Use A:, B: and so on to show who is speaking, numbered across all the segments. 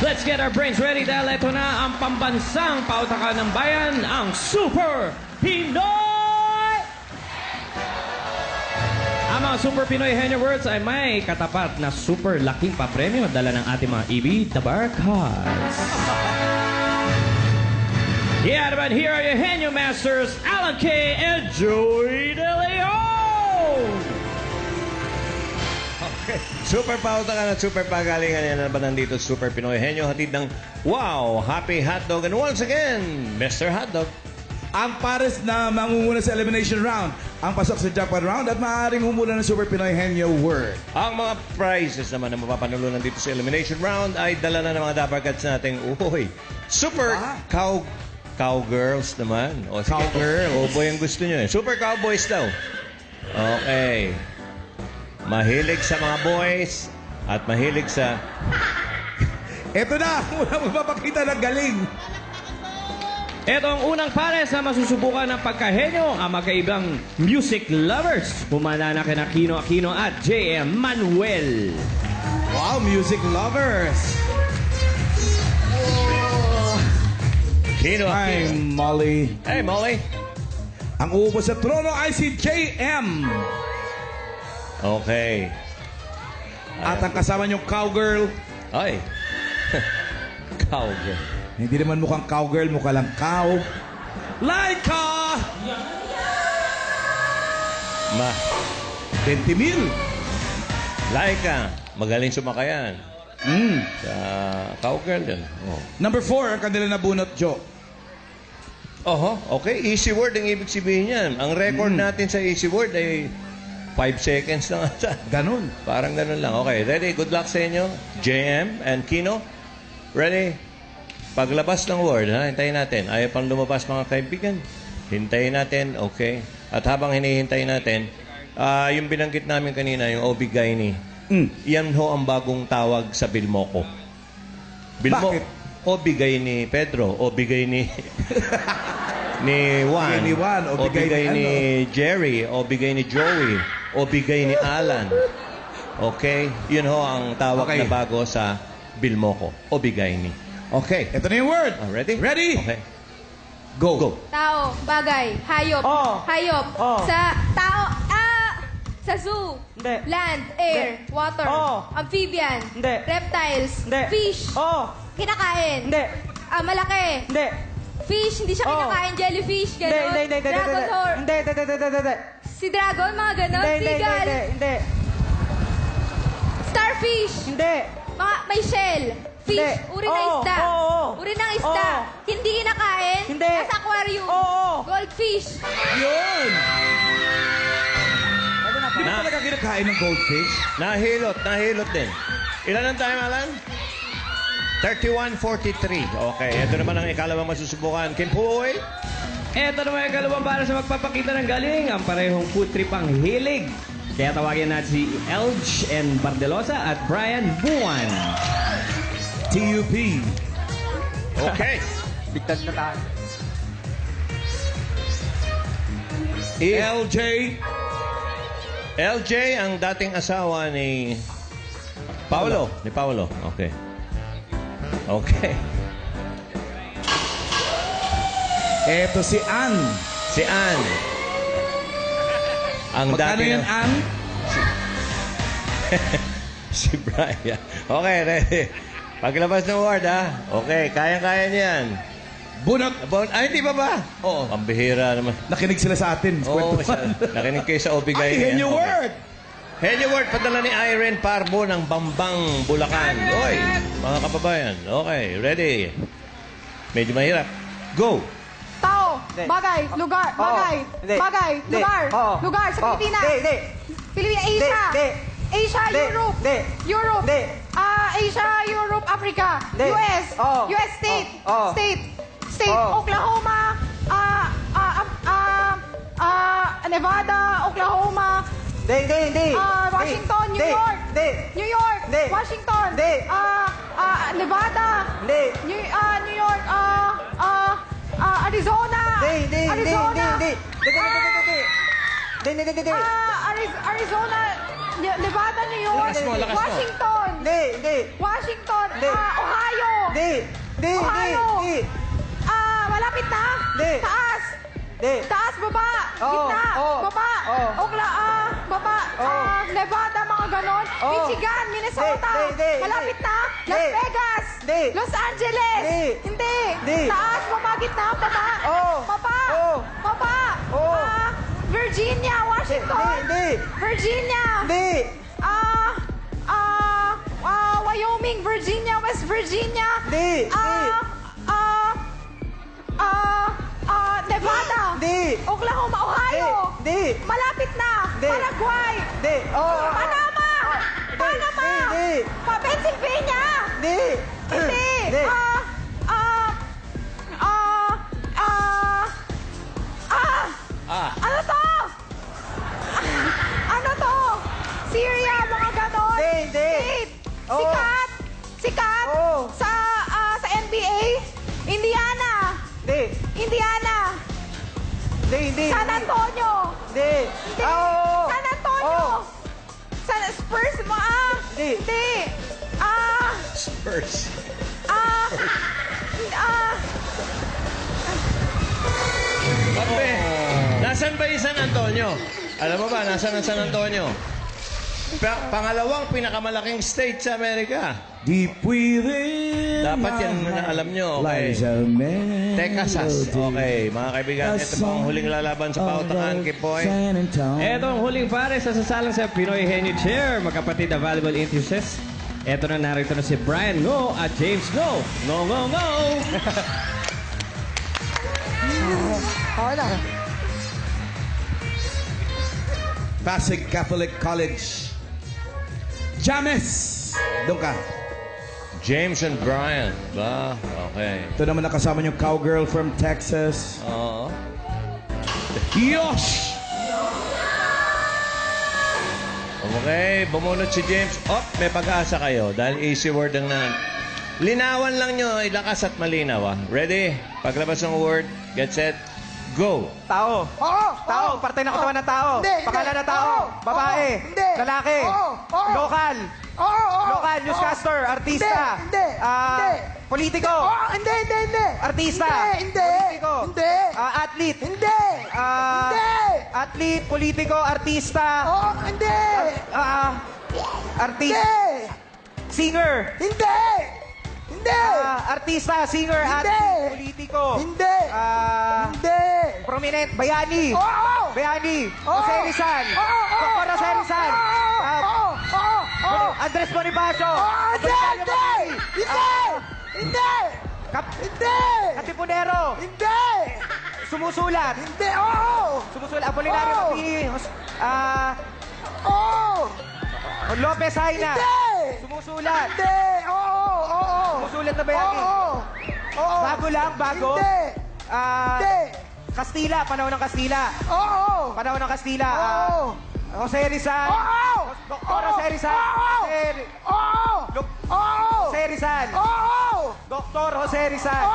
A: Let's get our brains ready dahil ito na ang pambansang pautakan ng bayan, ang Super Pinoy! Ang mga Super Pinoy Henyo Words ay may katapat na super laking papremyo dala ng ating mga EB Dabar Cards. Yeah, naman, here are your Henyo Masters, Alan K. and Joey De Leon!
B: Okay. Super pauta ka na super pagalingan yan na ba nandito Super Pinoy Henyo hatid ng wow, happy hotdog and once again, Mr. Hotdog.
C: Ang pares na mangunguna sa elimination round, ang pasok sa jackpot round at maaaring humula ng Super Pinoy Henyo Word.
B: Ang mga prizes naman na mapapanulunan dito sa elimination round ay dala na ng mga dabarkats nating Super Cowgirls naman. O, sige,
C: Cowgirls.
B: Opo yung gusto nyo eh. Super Cowboys daw. Okay. Mahilig sa mga boys at mahilig sa...
C: Ito na, unang magpapakita ng galing.
A: Ito ang unang pares na masusubukan ng pagkahenyo, ang magkaibang music lovers. Pumana na kina Kino Aquino at J.M. Manuel.
C: Wow, music lovers.
B: Kino
C: Hi,
B: Aquino.
C: Molly.
B: Hey, Molly.
C: Ang uupo sa trono ay si JM.
B: Okay.
C: At ang kasama niyong cowgirl,
B: Ay. Cowgirl.
C: hindi naman mukhang cowgirl, mukha lang cow. Laika! 20,000.
B: Laika. Magaling sumakayan. Sa cowgirl yun. Oh.
C: Number 4, ang kanila nabunot, Joe.
B: Oho, okay. Easy word ang ibig sabihin yan. Ang record natin sa easy word ay 5 seconds lang ata.
C: Ganun.
B: Parang ganun lang. Okay, ready? Good luck sa inyo. JM and Kino. Ready? Paglabas ng word, ha? Hintayin natin. Ayaw pang lumabas mga kaibigan. Hintayin natin. Okay. At habang hinihintay natin, yung binanggit namin kanina, yung Obigaini, yan ho ang bagong tawag sa Bilmoco.
C: Bakit?
B: O bigay ni Pedro, o bigay ni ni Juan,
C: Bigay ni Juan, o
B: o
C: bigay
B: bigay
C: ni
B: ni Jerry, o bigay ni Joey, o bigay ni Alan. Okay? Yun ho ang tawag
C: Okay.
B: na bago sa Bilmoco, o bigay ni. Okay.
C: Ito na yung word.
B: Ready?
C: Ready?
B: Okay.
C: Go.
B: Go.
D: Tao, bagay, hayop, hayop, sa tao, sa zoo, land, air, water, amphibian, reptiles, fish, kinakain, malaki, fish, hindi siya kinakain, jellyfish, gano'n, dragon horse, si dragon, mga gano'n, seagull, starfish, may shell, fish, uri ng isda, uri ng isda, hindi kinakain, nasa aquarium, goldfish,
C: Yun. Di ba
B: Na-
C: talaga kinakain ng goldfish?
B: Nahilot din. Ilan ang time, Alan? 31:43. Okay, ito naman ang ikalawang masusubukan. Kim Puoy.
A: Ito naman yung kalawang para sa magpapakita ng galing, ang parehong food trip ang hilig. Kaya tawagin natin si Elge and Bardelosa at Brian Buwan.
C: TUP.
B: Okay.
E: Bigtad na tayo.
C: LJ.
B: LJ ang dating asawa ni Paolo. Ni Paolo. Okay. Okay.
C: Ito si Ann.
B: Si Ann. Ang
C: Magkano
B: dating...
C: yan, Ann?
B: Si Brian. Okay, ready. Paglabas ng word, ha? Okay, kayang-kaya niyan.
C: Bunot.
B: Ay, hindi pa ba? Oo. Ang bihira naman.
C: Nakinig sila sa atin.
B: Oo,
C: Kwentuhan.
B: nakinig kayo sa Obigay.
C: Ay, Henyo Word.
B: Henyo Word, padala ni Irene Parbo ng Bambang, Bulacan. Oy, mga kababayan. Okay, ready? Medyo mahirap. Go!
D: tao, bagay, lugar, bagay, lugar, lugar sa Pilipinas, Pilipinas, Asia, Europe, Asia, Europe, Africa, US, US state, Oklahoma, Nevada, Oklahoma, Washington, New York, Washington, Nevada, New York, Arizona, Arizona, Nevada, New York,
B: Lakas mo.
D: Washington, Washington, Ohio, Ohio. Malapit na. Taas. Taas, baba. Gitna. Baba. Baba. Nevada, mga ganon. Michigan, Minnesota. Malapit na. Las Vegas. Los Angeles. Hindi. Taas, baba, gitna, baba. Baba. Virginia, Washington. Virginia. Wyoming, Virginia, West Virginia. Nevada. Oklahoma, Ohio. Malapit na. Paraguay. Panama. Pennsylvania. Hindi. Ano to? Ano to? Syria, mga ganon. State. Sikat. Sa NBA. Indiana. San Antonio. San Antonio. Spurs mo, Hindi.
B: Spurs. Pape, nasan ba yung San Antonio? Alam mo ba, nasan ang San Antonio? Pangalawang pinakamalaking state sa Amerika.
C: Deep within
B: Dapat yan
C: my
B: na alam nyo,
C: heart
B: okay?
C: lies a melody.
B: Texas. Okay, mga kaibigan, ito po ang huling lalaban sa pautakan. Keep point.
A: Ito ang huling pares sa sasalang sa Pinoy Henny Chair, magkapatid na valuable interests. Ito na narito na si Brian Ngo at James Ngo. Ngo.
C: Pasig Catholic College. James! Doon ka.
B: James and Brian. Ba? Okay.
C: Ito naman nakasama niyo cowgirl from Texas.
B: Oo.
C: Yosh!
B: Okay, bumunot si James. May pag-asa kayo dahil easy word ang linawan lang nyo, ilakas at malinaw. Ready? Paglabas ng word, get set, go.
E: Tao. Tao. Parte ng katawan ng tao. Pangalan ng tao. Babae. Lalaki. Lokal. Lokal. Newscaster. Artista. Politiko. Artista. Politiko. Athlete. Athlete. Politiko. Artista. Artista. Singer. Artista, singer, athlete, politiko. Prominent, bayani. Bayani. Jose Rizal. Dr. Jose Rizal. Andres Bonifacio. Katipunero. Sumusulat. Sumusulat. Apolinario Mati. Lopez Haina. Sumusulat. Sumusulat na bayani. Bago lang, bago. Kastila, panahon ng Kastila. Panahon ng Kastila. Jose Rizal. Dr. Jose Rizal. Jose Rizal. Dr. Jose Rizal.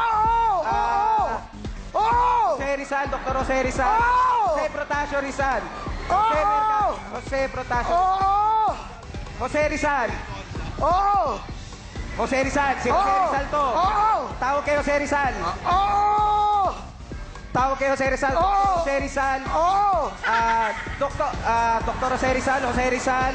E: Jose Rizal, Dr. Jose Rizal. Jose Protasio Rizal. Jose Protasio. Jose Rizal. Jose Rizal. Si Jose Rizal to. Tawag kay Jose Rizal. Tawag kay Jose Rizal. Jose Rizal. Dr. Jose Rizal. Jose Rizal.